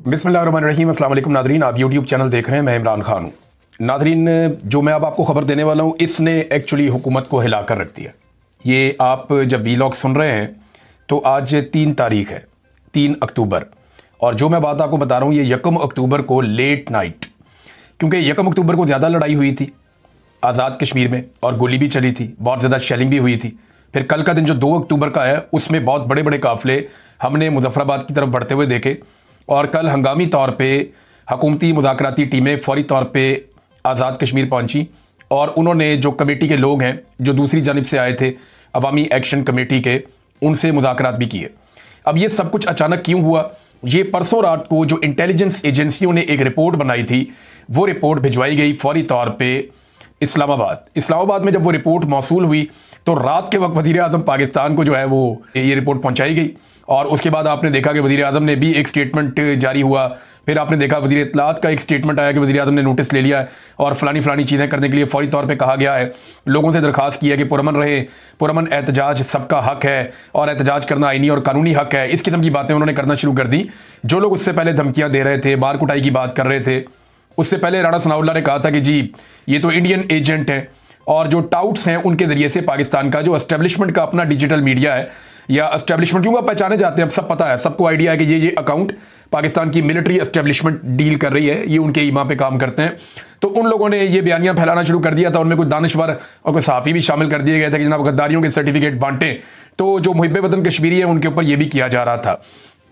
बिस्मिल्लाहिर्रहमानिर्रहीम। अस्सलाम वालेकुम नादरीन, आप यूट्यूब चैनल देख रहे हैं, मैं इमरान खान हूँ। नादरीन, जो मैं अब आपको ख़बर देने वाला हूँ इसने एक्चुअली हुकूमत को हिला कर रख दिया। ये आप जब वीलॉग सुन रहे हैं तो आज 3 तारीख है, 3 अक्टूबर, और जो मैं बात आपको बता रहा हूँ ये 1 अक्टूबर को लेट नाइट, क्योंकि 1 अक्टूबर को ज़्यादा लड़ाई हुई थी आज़ाद कश्मीर में और गोली भी चली थी, बहुत ज़्यादा शेलिंग भी हुई थी। फिर कल का दिन जो 2 अक्टूबर का है उसमें बहुत बड़े बड़े काफ़िले हमने मुजफ्फराबाद की तरफ बढ़ते हुए देखे, और कल हंगामी तौर पे हुकूमती मुज़ाकराती टीमें फौरी तौर पे आज़ाद कश्मीर पहुंची और उन्होंने जो कमेटी के लोग हैं जो दूसरी जानिब से आए थे अवामी एक्शन कमेटी के, उनसे मुज़ाकरात भी किए। अब ये सब कुछ अचानक क्यों हुआ? ये परसों रात को जो इंटेलिजेंस एजेंसियों ने एक रिपोर्ट बनाई थी वो रिपोर्ट भिजवाई गई फौरी तौर पर इस्लामाबाद में। जब वो रिपोर्ट मौसूल हुई तो रात के वक्त वज़ीर आज़म पाकिस्तान को जो है वो ये रिपोर्ट पहुंचाई गई, और उसके बाद आपने देखा कि वज़ीर आज़म ने भी एक स्टेटमेंट जारी हुआ। फिर आपने देखा वज़ीर इत्तलात का एक स्टेटमेंट आया कि वज़ीर आज़म ने नोटिस ले लिया है और फलानी चीज़ें करने के लिए फौरी तौर पे कहा गया है। लोगों से दरख्वास्त की है कि पुरअमन रहे, पुरअमन एहतजाज सबका हक है और एहतजाज करना आईनी और कानूनी हक है। इस किस्म की बातें उन्होंने करना शुरू कर दी। जो लोग उससे पहले धमकियाँ दे रहे थे, मार कुटाई की बात कर रहे थे, उससे पहले राणा सनाउल्लाह ने कहा था कि जी ये तो इंडियन एजेंट हैं, और जो टाउट्स हैं उनके जरिए से पाकिस्तान का जो एस्टेब्लिशमेंट का अपना डिजिटल मीडिया है, या एस्टेब्लिशमेंट क्यों पहचाने जाते हैं, अब सब पता है, सबको आइडिया है कि ये अकाउंट पाकिस्तान की मिलिट्री एस्टेब्लिशमेंट डील कर रही है, ये उनके ईमा पे काम करते हैं। तो उन लोगों ने ये बयानियां फैलाना शुरू कर दिया था। उनमें कुछ दानिश्वर और कुछ सहाफ़ी भी शामिल कर दिए गए थे कि जनाब गद्दारियों के सर्टिफिकेट बांटे। तो जो मुहिब्बे वतन कश्मीरी है उनके ऊपर यह भी किया जा रहा था।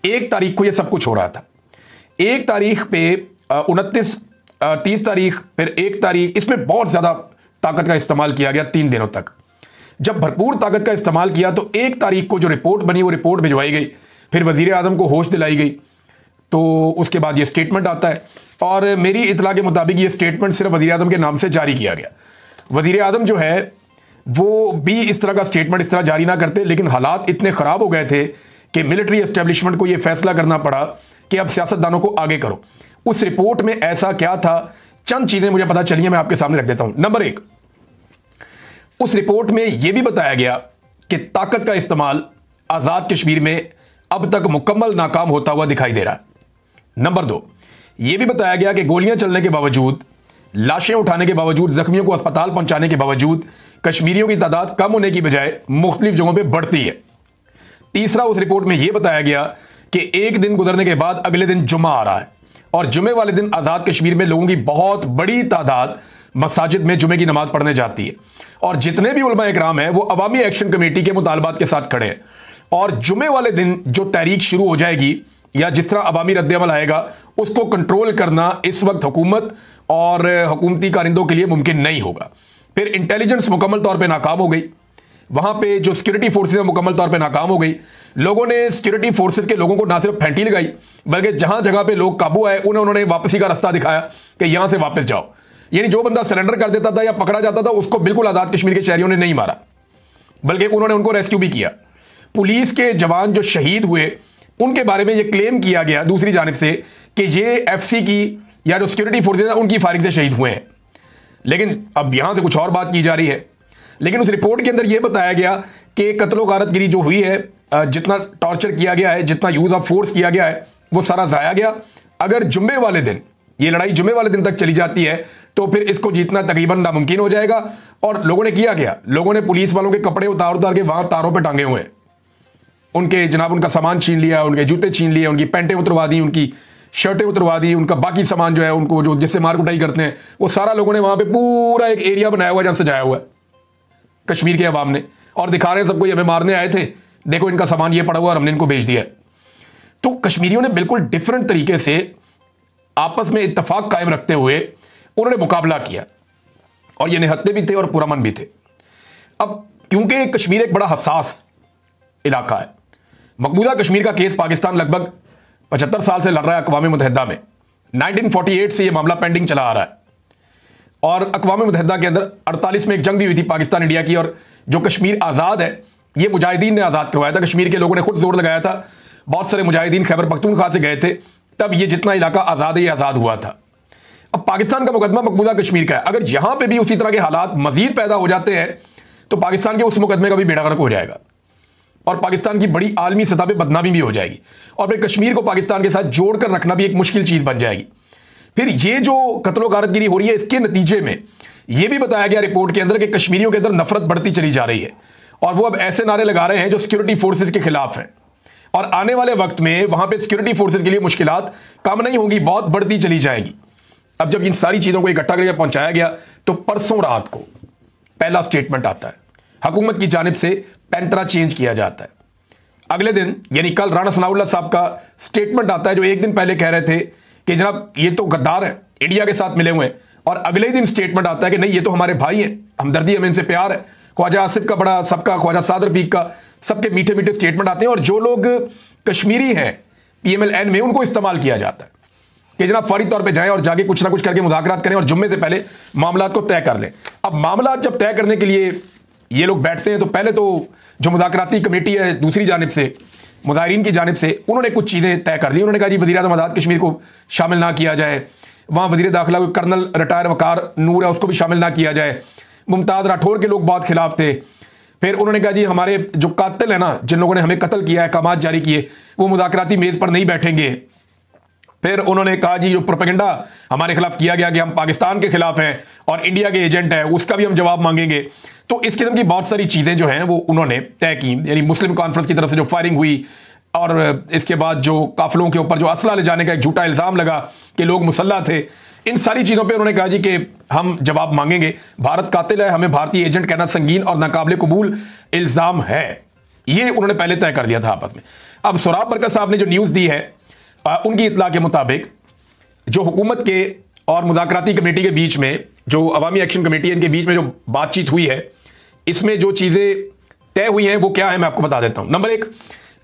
1 तारीख को यह सब कुछ हो रहा था। 1 तारीख पे 29, 30 तारीख, फिर 1 तारीख, इसमें बहुत ज़्यादा ताकत का इस्तेमाल किया गया 3 दिनों तक। जब भरपूर ताकत का इस्तेमाल किया तो 1 तारीख को जो रिपोर्ट बनी वो रिपोर्ट भिजवाई गई, फिर वज़ीर आज़म को होश दिलाई गई। तो उसके बाद ये स्टेटमेंट आता है, और मेरी इतला के मुताबिक ये स्टेटमेंट सिर्फ वज़ीर आज़म के नाम से जारी किया गया। वज़ीर आज़म जो है वो भी इस तरह का स्टेटमेंट इस तरह जारी ना करते, लेकिन हालात इतने ख़राब हो गए थे कि मिलिट्री एस्टेब्लिशमेंट को ये फैसला करना पड़ा कि अब सियासतदानों को आगे करो। उस रिपोर्ट में ऐसा क्या था, चंद चीज़ें मुझे पता चली हैं, मैं आपके सामने रख देता हूं। नंबर 1, उस रिपोर्ट में यह भी बताया गया कि ताकत का इस्तेमाल आज़ाद कश्मीर में अब तक मुकम्मल नाकाम होता हुआ दिखाई दे रहा है। नंबर 2, यह भी बताया गया कि गोलियां चलने के बावजूद, लाशें उठाने के बावजूद, जख्मियों को अस्पताल पहुंचाने के बावजूद कश्मीरियों की तादाद कम होने की बजाय मुख्तलिफ जगहों पर बढ़ती है। तीसरा, उस रिपोर्ट में यह बताया गया कि एक दिन गुजरने के बाद अगले दिन जुमा आ रहा है, और जुमे वाले दिन आज़ाद कश्मीर में लोगों की बहुत बड़ी तादाद मसाजिद में जुमे की नमाज पढ़ने जाती है, और जितने भी उलमा इकराम हैं वो अवामी एक्शन कमेटी के मुतालबात के साथ खड़े हैं। और जुमे वाले दिन जो तहरीक शुरू हो जाएगी या जिस तरह अवामी रद्द-ए-अमल आएगा उसको कंट्रोल करना इस वक्त हुकूमत और हुकूमती कारिंदों के लिए मुमकिन नहीं होगा। फिर इंटेलिजेंस मुकम्मल तौर पर नाकाम हो गई, वहां पे जो सिक्योरिटी फोर्सेज मुकम्मल तौर पे नाकाम हो गई। लोगों ने सिक्योरिटी फोर्सेज के लोगों को ना सिर्फ फेंटी लगाई, बल्कि जहां जगह पे लोग काबू आए उन्होंने वापसी का रास्ता दिखाया कि यहां से वापस जाओ। यानी जो बंदा सरेंडर कर देता था या पकड़ा जाता था उसको बिल्कुल आज़ाद कश्मीर के शहरियों ने नहीं मारा, बल्कि उन्होंने उनको रेस्क्यू भी किया। पुलिस के जवान जो शहीद हुए उनके बारे में यह क्लेम किया गया दूसरी जानिब से कि ये एफसी की या जो सिक्योरिटी फोर्सेज है उनकी फायरिंग से शहीद हुए हैं, लेकिन अब यहां से कुछ और बात की जा रही है। लेकिन उस रिपोर्ट के अंदर यह बताया गया कि कत्लो गारतगिरी जो हुई है, जितना टॉर्चर किया गया है, जितना यूज ऑफ फोर्स किया गया है, वो सारा जाया गया। अगर जुम्मे वाले दिन ये लड़ाई जुम्मे वाले दिन तक चली जाती है तो फिर इसको जीतना तकरीबन नामुमकिन हो जाएगा। और लोगों ने किया गया, लोगों ने पुलिस वालों के कपड़े उतार उतार के वहां तारों पर टांगे हुए हैं, उनके जनाब उनका सामान छीन लिया, उनके जूते छीन लिए, उनकी पैंटें उतरवा दी, उनकी शर्टें उतरवा दी, उनका बाकी सामान जो है उनको जो जिससे मार कुटाई करते हैं वो सारा लोगों ने वहां पर पूरा एक एरिया बनाया हुआ है जहां सजाया हुआ है कश्मीर के अवाम ने, और दिखा रहे हैं सबको ये हमें मारने आए थे, देखो इनका सामान ये पड़ा हुआ और हमने इनको भेज दिया है। तो कश्मीरियों ने बिल्कुल डिफरेंट तरीके से आपस में इत्तेफाक कायम रखते हुए उन्होंने मुकाबला किया, और ये निहत्ते भी थे और पुरअमन भी थे। अब क्योंकि कश्मीर एक बड़ा हसास इलाका है, मकबूजा कश्मीर का केस पाकिस्तान लगभग 75 साल से लड़ रहा है अक़वाम मुत्तहिदा में। 1948 से यह मामला पेंडिंग चला आ रहा है, और अक़वाम मुत्तहिदा के अंदर 48 में एक जंग भी हुई थी पाकिस्तान इंडिया की, और जो कश्मीर आज़ाद है ये मुजाहिदीन ने आज़ाद करवाया था। कश्मीर के लोगों ने खुद जोर लगाया था, बहुत सारे मुजाहिदीन खैबर पख्तूनख्वा से गए थे, तब ये जितना इलाका आज़ाद है ये आज़ाद हुआ था। अब पाकिस्तान का मुकदमा मकबूजा कश्मीर का है, अगर यहां पे भी उसी तरह के हालात मजीद पैदा हो जाते हैं तो पाकिस्तान के उस मुकदमे का भी बेड़ा गर्क हो जाएगा। और पाकिस्तान की बड़ी आलमी सतह पे बदनामी भी हो जाएगी, और फिर कश्मीर को पाकिस्तान के साथ जोड़कर रखना भी एक मुश्किल चीज बन जाएगी। फिर ये जो कत्लो गारतगिरी हो रही है, इसके नतीजे में यह भी बताया गया रिपोर्ट के अंदर कि कश्मीरियों के अंदर नफरत बढ़ती चली जा रही है, और वो अब ऐसे नारे लगा रहे हैं जो सिक्योरिटी फोर्सेज के खिलाफ हैं, और आने वाले वक्त में वहां पे सिक्योरिटी फोर्सेज के लिए मुश्किलात कम नहीं होंगी, बहुत बढ़ती चली जाएंगी। अब जब इन सारी चीजों को इकट्ठा करके पहुंचाया गया तो परसों रात को पहला स्टेटमेंट आता है, हुकूमत की जानिब से पैंतरा चेंज किया जाता है। अगले दिन यानी कल राणा सनाउल्लाह साहब का स्टेटमेंट आता है, जो एक दिन पहले कह रहे थे कि जनाब ये तो गद्दार है, इंडिया के साथ मिले हुए हैं, और अगले दिन स्टेटमेंट आता है कि नहीं ये तो हमारे भाई हैं, हमदर्दी हमें इनसे प्यार है। ख्वाजा आसिफ का बड़ा सबका, ख्वाजा साद रफीक का, सबके मीठे मीठे स्टेटमेंट आते हैं, और जो लोग कश्मीरी हैं PMLN में उनको इस्तेमाल किया जाता है कि जनाब फौरी तौर पे जाएं और जाके कुछ ना कुछ करके मुज़ाकरात करें और जुम्मे से पहले मामला को तय कर लें। अब मामला जब तय करने के लिए ये लोग बैठते हैं तो पहले तो जो मुज़ाकराती कमेटी है दूसरी जानिब से, मुज़ाहिरीन की जानिब से, उन्होंने कुछ चीज़ें तय कर दी। उन्होंने कहा जी वज़ीर-ए-आज़म आज़ाद कश्मीर को शामिल ना किया जाए, वहाँ वज़ीर दाखिला कर्नल रिटायर वकार नूर है उसको भी शामिल ना किया जाए, मुमताज़ राठौर के लोग बहुत खिलाफ थे। फिर उन्होंने कहा जी हमारे जो कातिल है ना, जिन लोगों ने हमें कत्ल किया है, अहकामात जारी किए, वो मुज़ाकराती मेज़ पर नहीं बैठेंगे। फिर उन्होंने कहा जी जो प्रोपेगेंडा हमारे खिलाफ किया गया कि हम पाकिस्तान के खिलाफ हैं और इंडिया के एजेंट हैं, उसका भी हम जवाब मांगेंगे। तो इस किस्म की बहुत सारी चीज़ें जो हैं वो उन्होंने तय की, यानी मुस्लिम कॉन्फ्रेंस की तरफ से जो फायरिंग हुई, और इसके बाद जो काफिलों के ऊपर जो असला ले जाने का एक झूठा इल्ज़ाम लगा कि लोग मुसल्लह थे, इन सारी चीज़ों पे उन्होंने कहा जी कि हम जवाब मांगेंगे, भारत कातिल है, हमें भारतीय एजेंट कहना संगीन और नाकाबिले कबूल इल्ज़ाम है। ये उन्होंने पहले तय कर दिया था आपस में। अब सोराब बरकत साहब ने जो न्यूज़ दी है उनकी इतला के मुताबिक जो हुकूमत के और मुज़ाकराती कमेटी के बीच में, जो अवामी एक्शन कमेटी है, इनके बीच में जो बातचीत हुई है, इसमें जो चीज़ें तय हुई हैं वो क्या है मैं आपको बता देता हूं। नंबर एक,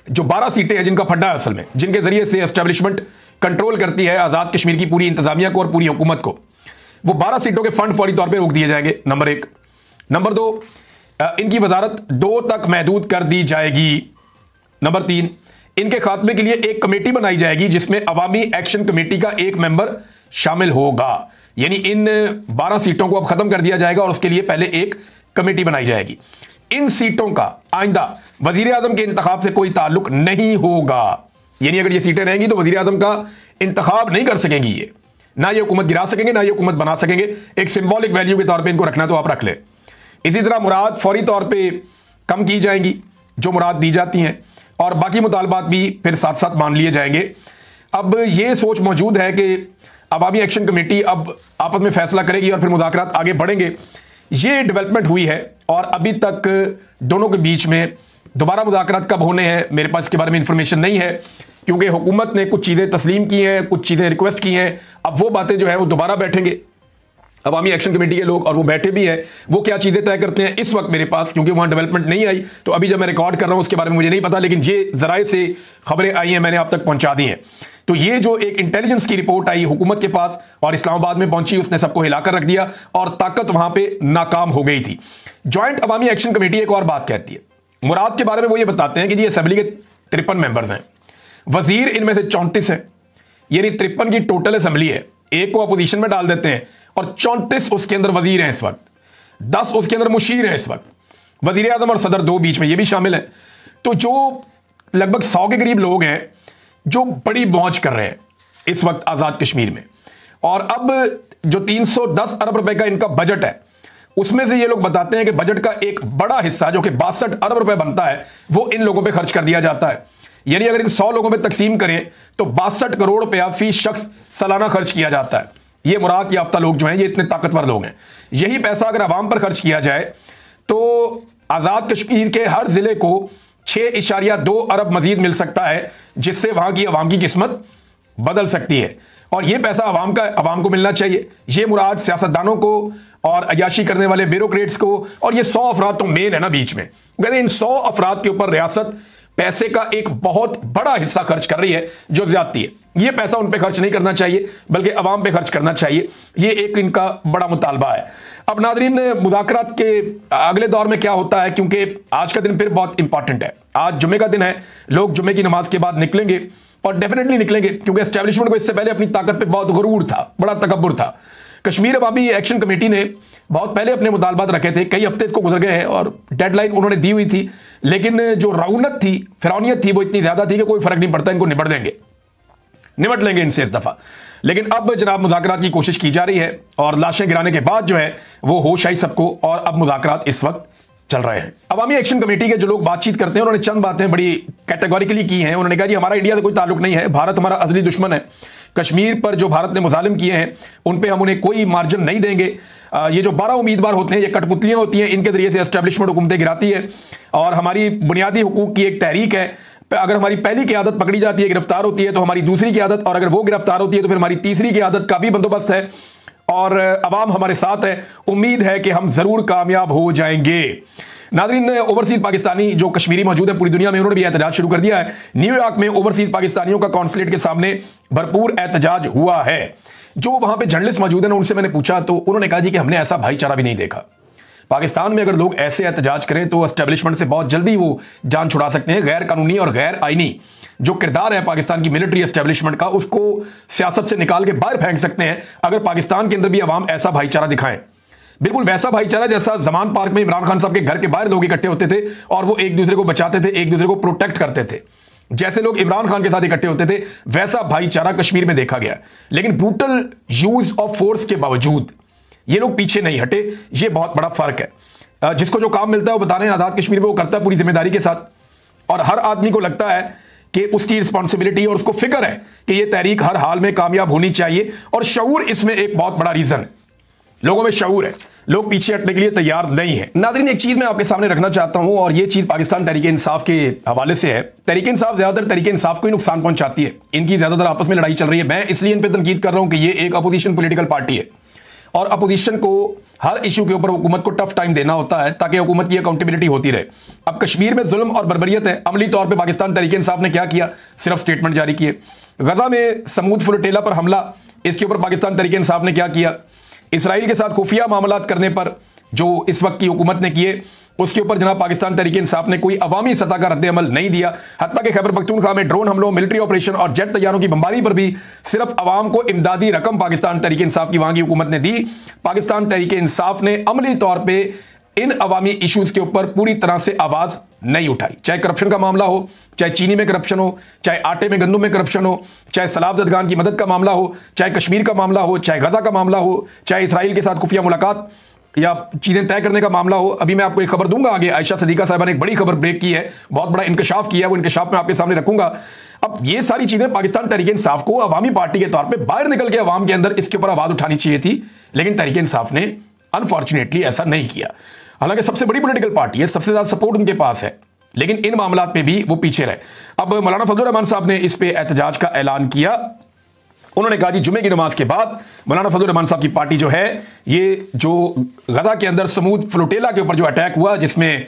जो 12 सीटें हैं जिनका फड्डा है असल में, जिनके जरिए से एस्टेब्लिशमेंट कंट्रोल करती है आज़ाद कश्मीर की पूरी इंतजामिया को और पूरी हुकूमत को, वो 12 सीटों के फंड फौरी तौर पर रोक दिए जाएंगे, नंबर एक। नंबर दो, इनकी वजारत 2 तक महदूद कर दी जाएगी। नंबर 3, इनके खात्मे के लिए एक कमेटी बनाई जाएगी जिसमें अवामी एक्शन कमेटी का एक मेंबर शामिल होगा। यानी इन 12 सीटों को अब खत्म कर दिया जाएगा और उसके लिए पहले एक कमेटी बनाई जाएगी। इन सीटों का आइंदा वजीर आजम के इंतखाब से कोई ताल्लुक नहीं होगा। यानी अगर ये सीटें रहेंगी तो वजीर आजम का इंतखाब नहीं कर सकेंगी, ये ना ये हुकूमत गिरा सकेंगे ना ये हुकूमत बना सकेंगे। एक सिंबॉलिक वैल्यू के तौर पर इनको रखना तो आप रख लें। इसी तरह मुराद फौरी तौर पर कम की जाएंगी जो मुराद दी जाती हैं, और बाकी मुतालबात भी फिर साथ साथ मान लिए जाएंगे। अब ये सोच मौजूद है कि अवामी एक्शन कमेटी अब आपस में फैसला करेगी और फिर मुज़ाकरात आगे बढ़ेंगे। ये डेवलपमेंट हुई है और अभी तक दोनों के बीच में दोबारा मुज़ाकरात कब होने हैं मेरे पास इसके बारे में इंफॉर्मेशन नहीं है, क्योंकि हुकूमत ने कुछ चीज़ें तस्लीम की हैं, कुछ चीज़ें रिक्वेस्ट की हैं। अब वो बातें जो है वो दोबारा बैठेंगे अवामी एक्शन कमेटी के लोग, और वो बैठे भी हैं, वो क्या चीज़ें तय करते हैं इस वक्त मेरे पास, क्योंकि वहाँ डेवलपमेंट नहीं आई, तो अभी जब मैं रिकॉर्ड कर रहा हूँ उसके बारे में मुझे नहीं पता, लेकिन ये ज़राए से खबरें आई हैं, मैंने आप तक पहुँचा दी हैं। तो ये जो एक इंटेलिजेंस की रिपोर्ट आई हुकूमत के पास और इस्लामाबाद में पहुंची, उसने सबको हिलाकर रख दिया और ताकत वहां पे नाकाम हो गई थी। ज्वाइंट अवामी एक्शन कमेटी एक और बात कहती है मुराद के बारे में, वो ये बताते हैं कि जी असेंबली के 53 मेंबर्स हैं, वजीर इनमें से 34 हैं, यानी 53 की टोटल असेंबली है। एक को अपोजिशन में डाल देते हैं और 34 उसके अंदर वजीर हैं इस वक्त, 10 उसके अंदर मुशीर हैं इस वक्त, वजीर आजम और सदर 2 बीच में ये भी शामिल है। तो जो लगभग 100 के करीब लोग हैं जो बड़ी मौज कर रहे हैं इस वक्त आज़ाद कश्मीर में। और अब जो 310 अरब रुपए का इनका बजट है, उसमें से ये लोग बताते हैं कि बजट का एक बड़ा हिस्सा जो कि 62 अरब रुपए बनता है वो इन लोगों पे खर्च कर दिया जाता है। यानी अगर इन 100 लोगों में तकसीम करें तो 62 करोड़ रुपया फी शख्स सालाना खर्च किया जाता है। ये मुराद याफ्ता लोग जो हैं, ये इतने ताकतवर लोग हैं। यही पैसा अगर आवाम पर खर्च किया जाए तो आज़ाद कश्मीर के हर जिले को 6.2 अरब मजीद मिल सकता है, जिससे वहां की अवाम की किस्मत बदल सकती है। और यह पैसा अवाम को मिलना चाहिए। यह मुराद सियासतदानों को और अयाशी करने वाले ब्यूरोक्रेट्स को, और ये 100 अफराद तो मेन है ना बीच में, कहते हैं इन 100 अफराद के ऊपर रियासत पैसे का एक बहुत बड़ा हिस्सा खर्च कर रही है जो ज्यादती है। यह पैसा उन पे खर्च नहीं करना चाहिए बल्कि अवाम पे खर्च करना चाहिए। यह एक इनका बड़ा मुतालबा है। अब नादरीन, मुज़ाकरात के अगले दौर में क्या होता है, क्योंकि आज का दिन फिर बहुत इंपॉर्टेंट है। आज जुमे का दिन है, लोग जुमे की नमाज के बाद निकलेंगे और डेफिनेटली निकलेंगे, क्योंकि एस्टेब्लिशमेंट को इससे पहले अपनी ताकत पे बहुत गुरूर था, बड़ा तकब्बुर था। कश्मीर अवामी एक्शन कमेटी ने बहुत पहले अपने मुतालबात रखे थे, कई हफ्ते इसको गुजर गए हैं और डेडलाइन उन्होंने दी हुई थी, लेकिन जो रौनक थी, फिरौनियत थी, वो इतनी ज्यादा थी कि कोई फर्क नहीं पड़ता, इनको निपट लेंगे इनसे इस दफा। लेकिन अब जनाब मुज़ाकरात की कोशिश की जा रही है और लाशें गिराने के बाद जो है वो होश आई सबको, और अब मुज़ाकरात इस वक्त चल रहे हैं। अवामी एक्शन कमेटी के जो लोग बातचीत करते हैं उन्होंने चंद बातें बड़ी कैटेगोरिकली की हैं। उन्होंने कहा जी हमारा इंडिया से कोई ताल्लुक नहीं है, भारत हमारा अज़ली दुश्मन है, कश्मीर पर जो भारत ने मुजालिम किए हैं उन पे हम उन्हें कोई मार्जिन नहीं देंगे। ये जो 12 उम्मीदवार होते हैं ये कठपुतलियां होती हैं, इनके जरिए से एस्टेब्लिशमेंट हुकूमतें गिराती है और हमारी बुनियादी हुकूक की एक तहरीक है। अगर हमारी पहली क़यादत पकड़ी जाती है, गिरफ्तार होती है, तो हमारी दूसरी क़यादत, और अगर वो गिरफ्तार होती है तो फिर हमारी तीसरी क़यादत का भी बंदोबस्त है और अवाम हमारे साथ है। उम्मीद है कि हम जरूर कामयाब हो जाएंगे। नाज़रीन, ओवरसीज पाकिस्तानी जो कश्मीरी मौजूद है पूरी दुनिया में, उन्होंने भी एहतजाज शुरू कर दिया है। न्यूयॉर्क में ओवरसीज पाकिस्तानियों का कॉन्सुलेट के सामने भरपूर एहतजाज हुआ है। जो वहां पे जर्नलिस्ट मौजूद हैं उनसे मैंने पूछा तो उन्होंने कहा जी कि हमने ऐसा भाईचारा भी नहीं देखा। पाकिस्तान में अगर लोग ऐसे एहतजाज करें तो एस्टेब्लिशमेंट से बहुत जल्दी वो जान छुड़ा सकते हैं। गैर कानूनी और गैर आईनी जो किरदार है पाकिस्तान की मिलिट्री एस्टेब्लिशमेंट का, उसको सियासत से निकाल के बाहर फेंक सकते हैं अगर पाकिस्तान के अंदर भी अवाम ऐसा भाईचारा दिखाएं। बिल्कुल वैसा भाईचारा जैसा जमान पार्क में इमरान खान साहब के घर के बाहर लोग इकट्ठे होते थे और वो एक दूसरे को बचाते थे, एक दूसरे को प्रोटेक्ट करते थे। जैसे लोग इमरान खान के साथ इकट्ठे होते थे वैसा भाईचारा कश्मीर में देखा गया। लेकिन ब्रूटल यूज ऑफ फोर्स के बावजूद ये लोग पीछे नहीं हटे। ये बहुत बड़ा फर्क है। जिसको जो काम मिलता है वो बता रहे हैं आजाद कश्मीर में वो करता है पूरी जिम्मेदारी के साथ, और हर आदमी को लगता है कि उसकी रिस्पॉन्सिबिलिटी और उसको फिक्र है कि ये तहरीक हर हाल में कामयाब होनी चाहिए। और शऊर इसमें एक बहुत बड़ा रीजन, लोगों में शऊर है, लोग पीछे हटने के लिए तैयार नहीं है। नाज़रीन, एक चीज मैं आपके सामने रखना चाहता हूं और ये चीज पाकिस्तान तहरीक इंसाफ के हवाले से है। तहरीक इंसाफ ज्यादातर तहरीक इंसाफ को ही नुकसान पहुंचाती है। इनकी ज्यादातर आपस में लड़ाई चल रही है। मैं इसलिए इन पर तनकीद कर रहा हूं कि ये एक अपोजिशन पॉलिटिकल पार्टी है और अपोजिशन को हर इशू के ऊपर हुकूमत को टफ टाइम देना होता है ताकि हुकूमत की अकाउंटेबिलिटी होती रहे। अब कश्मीर में जुल्म और बर्बरियत है, अमली तौर पे पाकिस्तान तहरीक इंसाफ ने क्या किया, सिर्फ स्टेटमेंट जारी किए। गजा में समूद फ्लोटेला पर हमला, इसके ऊपर पाकिस्तान तहरीक इंसाफ ने क्या किया। इसराइल के साथ खुफिया मामलात करने पर जो इस वक्त की हुकूमत ने किए उसके ऊपर जनाब पाकिस्तान तहरीक इंसाफ ने कोई अवामी सतह का रद्द-ए-अमल नहीं दिया। हत्ता कि खैबर पख्तूनख्वा में ड्रोन हमलों, मिलिट्री ऑपरेशन और जेट तैयारों की बमबारी पर भी सिर्फ अवाम को इमदादी रकम पाकिस्तान तहरीक इंसाफ की वहां की हुकूमत ने दी। पाकिस्तान तहरीक इंसाफ ने अमली तौर पर इन अवामी इश्यूज के ऊपर पूरी तरह से आवाज नहीं उठाई। चाहे करप्शन का मामला हो, चाहे चीनी में करप्शन हो, चाहे आटे में गंदम में करप्शन हो, चाहे सलाब ददगान की मदद का मामला हो, चाहे कश्मीर का मामला हो, चाहे गजा का मामला हो, चाहे इसराइल के साथ खुफिया मुलाकात या चीजें तय करने का मामला हो। अभी मैं आपको एक खबर दूंगा आगे, आयशा सिद्दीका साहिबा ने एक बड़ी खबर ब्रेक की है, बहुत बड़ा इंकशाफ किया है, वो इंकशाफ मैं आपके सामने रखूंगा। अब ये सारी चीजें पाकिस्तान तहरीक इंसाफ को अवामी पार्टी के तौर पे बाहर निकल के अवाम के अंदर इसके ऊपर आवाज उठानी चाहिए थी, लेकिन तहरीक इंसाफ ने अनफॉर्चुनेटली ऐसा नहीं किया। हालांकि सबसे बड़ी पॉलिटिकल पार्टी है, सबसे ज्यादा सपोर्ट उनके पास है, लेकिन इन मामलात पे भी वो पीछे रहे। अब मौलाना फजलुर रहमान साहब ने इस पे एहतजाज का ऐलान किया। उन्होंने कहा जी जुमे की नमाज के बाद मौलाना फजलुर रहमान साहब की पार्टी जो है, ये जो गजा के अंदर समूद फ्लोटेला के ऊपर जो अटैक हुआ जिसमें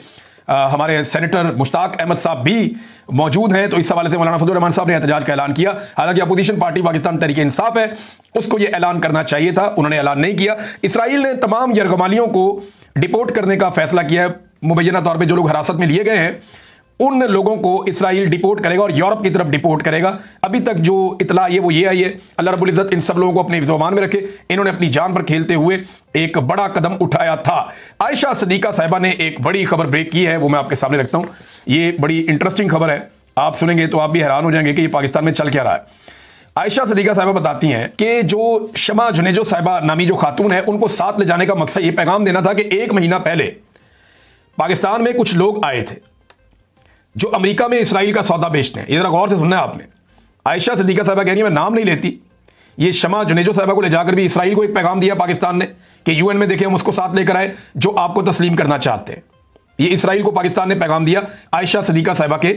हमारे सेनेटर मुश्ताक अहमद साहब भी मौजूद हैं, तो इस हवाले से मौलाना फजलुर रहमान साहब ने एहतजाज का ऐलान किया। हालांकि अपोजिशन पार्टी पाकिस्तान तहरीक इंसाफ है, उसको ये ऐलान करना चाहिए था, उन्होंने ऐलान नहीं किया। इसराइल ने तमाम यरगमालियों को डिपोर्ट करने का फैसला किया है। मुबैना तौर पर जो लोग हिरासत में लिए गए हैं उन लोगों को इसराइल डिपोर्ट करेगा और यूरोप की तरफ डिपोर्ट करेगा। अभी तक जो इतला ये वो ये आई है, अल्लाह रब्बुल इज्जत इन सब लोगों को अपने ज़ुबान में रखे। इन्होंने अपनी जान पर खेलते हुए एक बड़ा कदम उठाया था। आयशा सिद्दीका साहिबा ने एक बड़ी खबर ब्रेक की है, वो मैं आपके सामने रखता हूं। ये बड़ी इंटरेस्टिंग खबर है, आप सुनेंगे तो आप भी हैरान हो जाएंगे कि ये पाकिस्तान में चल क्या रहा है। आयशा सिद्दीका साहिबा बताती हैं कि जो शमा जुनेजो साहिबा नामी जो खातून है, उनको साथ ले जाने का मकसद ये पैगाम देना था कि 1 महीना पहले पाकिस्तान में कुछ लोग आए थे जो अमेरिका में इसराइल का सौदा बेचते हैं। ये जरा गौर से सुनना है आपने। आयशा सिद्दीका साहिबा कह रही है, मैं नाम नहीं लेती, ये शमा जुनेजो साहिबा को ले जाकर भी इसराइल को एक पैगाम दिया पाकिस्तान ने कि यूएन में देखें हम उसको साथ लेकर आए जो आपको तस्लीम करना चाहते हैं। ये इसराइल को पाकिस्तान ने पैगाम दिया आयशा सिद्दीका साहिबा के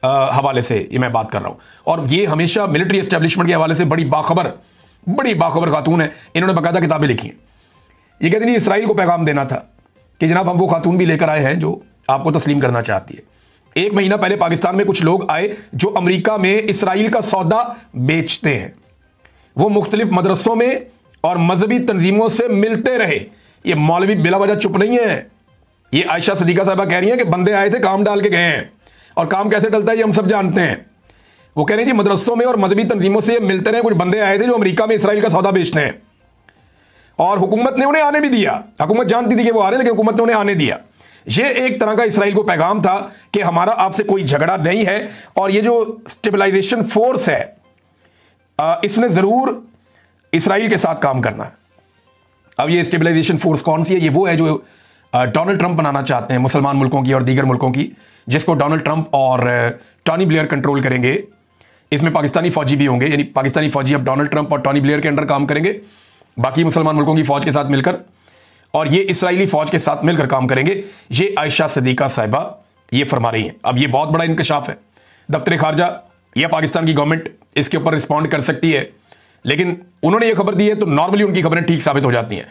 हवाले से ये मैं बात कर रहा हूं। और ये हमेशा मिलिट्री एस्टेब्लिशमेंट के हवाले से बड़ी बाखबर खातून है। इन्होंने बाकायदा किताबें लिखी हैं। ये कहते नहीं इसराइल को पैगाम देना था कि जनाब हम वो खातून भी लेकर आए हैं जो आपको तस्लीम करना चाहती है। 1 महीना पहले पाकिस्तान में कुछ लोग आए जो अमेरिका में इसराइल का सौदा बेचते हैं। वो मुख्तलिफ मदरसों में और मजहबी तंजीमों से मिलते रहे। ये मौलवी बिला वजह चुप नहीं है। ये आयशा सिद्दीका साहिबा कह रही हैं कि बंदे आए थे, काम डाल के गए हैं, और काम कैसे डलता है ये हम सब जानते हैं। वो कह रहे हैं कि मदरसों में और मजहबी तंजीमों से मिलते रहे, कुछ बंदे आए थे जो अमेरिका में इसराइल का सौदा बेचते हैं। और हुकूमत ने उन्हें आने भी दिया। हुकूमत जानती थी कि वो आ रहे हैं, लेकिन हुकूमत ने उन्हें आने दिया। ये एक तरह का इसराइल को पैगाम था कि हमारा आपसे कोई झगड़ा नहीं है, और ये जो स्टेबलाइजेशन फोर्स है इसने जरूर इसराइल के साथ काम करना है। अब ये स्टेबलाइजेशन फोर्स कौन सी है? ये वो है जो डोनाल्ड ट्रंप बनाना चाहते हैं मुसलमान मुल्कों की और दीगर मुल्कों की, जिसको डोनाल्ड ट्रंप और टॉनी ब्लेयर कंट्रोल करेंगे। इसमें पाकिस्तानी फौजी भी होंगे, यानी पाकिस्तानी फौजी अब डोनाल्ड ट्रंप और टॉनी ब्लेयर के अंडर काम करेंगे, बाकी मुसलमान मुल्कों की फौज के साथ मिलकर, और ये इसराइली फौज के साथ मिलकर काम करेंगे। ये आयशा सदीका साहिबा ये फरमा रही हैं। अब ये बहुत बड़ा इंकशाफ है। दफ्तर खारजा या पाकिस्तान की गवर्नमेंट इसके ऊपर रिस्पॉन्ड कर सकती है, लेकिन उन्होंने ये खबर दी है तो नॉर्मली उनकी खबरें ठीक साबित हो जाती हैं।